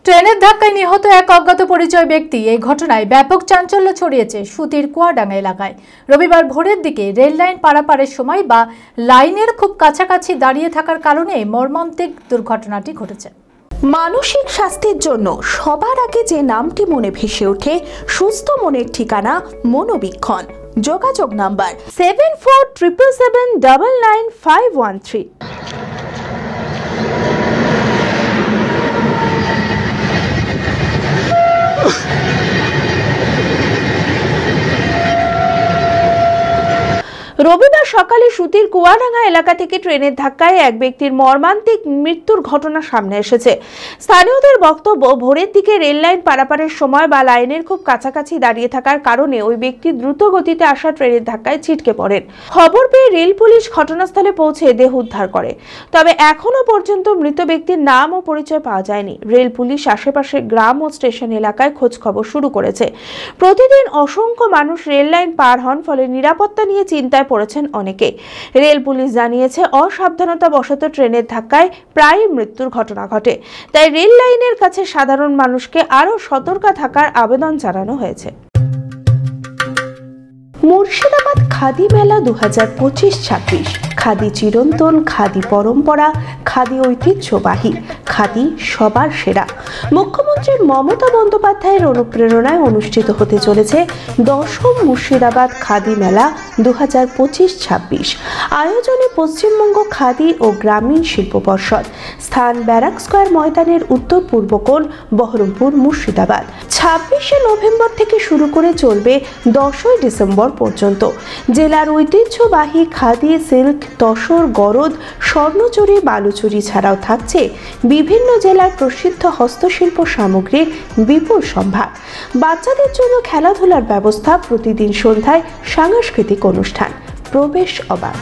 ট্রেনের ধাক্কায় নিহত এক অজ্ঞাত পরিচয় ব্যক্তি। এই ঘটনায় ব্যাপক চাঞ্চল্য ছড়িয়েছে সুতির কুয়াডাঙ্গা এলাকায়। রবিবার ভোরের দিকে রেল লাইন পারাপারের সময় বা লাইনের খুব কাছাকাছি দাঁড়িয়ে থাকার কারণে মর্মান্তিক দুর্ঘটনাটি ঘটেছে। মানসিক স্বাস্থ্যের জন্য সবার আগে যে নামটি মনে ভেসে ওঠে, সুস্থ মনের ঠিকানা মনোবীক্ষণ। যোগাযোগ নাম্বার 7477799513। রবিবার সকালে সুতির কুয়াডাঙ্গা এলাকা থেকে ট্রেনের ধাক্কায় এক ব্যক্তির মর্মান্তিক মৃত্যুর ঘটনা সামনে এসেছে। স্থানীয়দের বক্তব্য, ভোরের দিকে রেল লাইন পারাপারের সময় বা লাইনের খুব কাছাকাছি দাঁড়িয়ে থাকার কারণে ওই ব্যক্তি দ্রুত গতিতে আসা ট্রেনের ধাক্কায় ছিটকে পড়েন। খবর পেয়ে রেল পুলিশ ঘটনাস্থলে পৌঁছে দেহ উদ্ধার করে। তবে এখনো পর্যন্ত মৃত ব্যক্তির নাম ও পরিচয় পাওয়া যায়নি। রেল পুলিশ আশেপাশের গ্রাম ও স্টেশন এলাকায় খোঁজ খবর শুরু করেছে। প্রতিদিন অসংখ্য মানুষ রেল লাইন পার হন, ফলে নিরাপত্তা নিয়ে চিন্তায় পড়েছেন অনেকে। রেল পুলিশ জানিয়েছে, অসাবধানতা বশত ট্রেনের ধাক্কায় প্রায় মৃত্যুর ঘটনা ঘটে। তাই রেল লাইনের কাছে সাধারণ মানুষকে আরো সতর্ক থাকার আবেদন জানানো হয়েছে। মুর্শিদাবাদ খাদি মেলা 2025-26। খাদি চিরন্তন, খাদি পরম্পরা, খাদি ঐতিহ্যবাহী, খাদি সবার সেরা। মুখ্যমন্ত্রী মমতা বন্দ্যোপাধ্যায়ের অনুপ্রেরণায় অনুষ্ঠিত হতে চলেছে 10ম মুর্শিদাবাদ খাদি মেলা 2025-26। আয়োজনে পশ্চিমবঙ্গ খাদি ও গ্রামীণ শিল্প পর্ষদ। স্থান ব্যারাক স্কয়ার ময়দানের উত্তর পূর্ব কোণ, বহরমপুর, মুর্শিদাবাদ। 26শে নভেম্বর থেকে শুরু করে চলবে 10ই ডিসেম্বর পর্যন্ত। জেলার ঐতিহ্যবাহী খাদি, সিল্ক, তসর, গরদ, স্বর্ণচুরি, বালুচুরি ছাড়াও থাকছে বিভিন্ন জেলার প্রসিদ্ধ হস্তশিল্প সামগ্রীর বিপুল সম্ভার। বাচ্চাদের জন্য খেলাধুলার ব্যবস্থা, প্রতিদিন সন্ধ্যায় সাংস্কৃতিক অনুষ্ঠান, প্রবেশ অবাধ।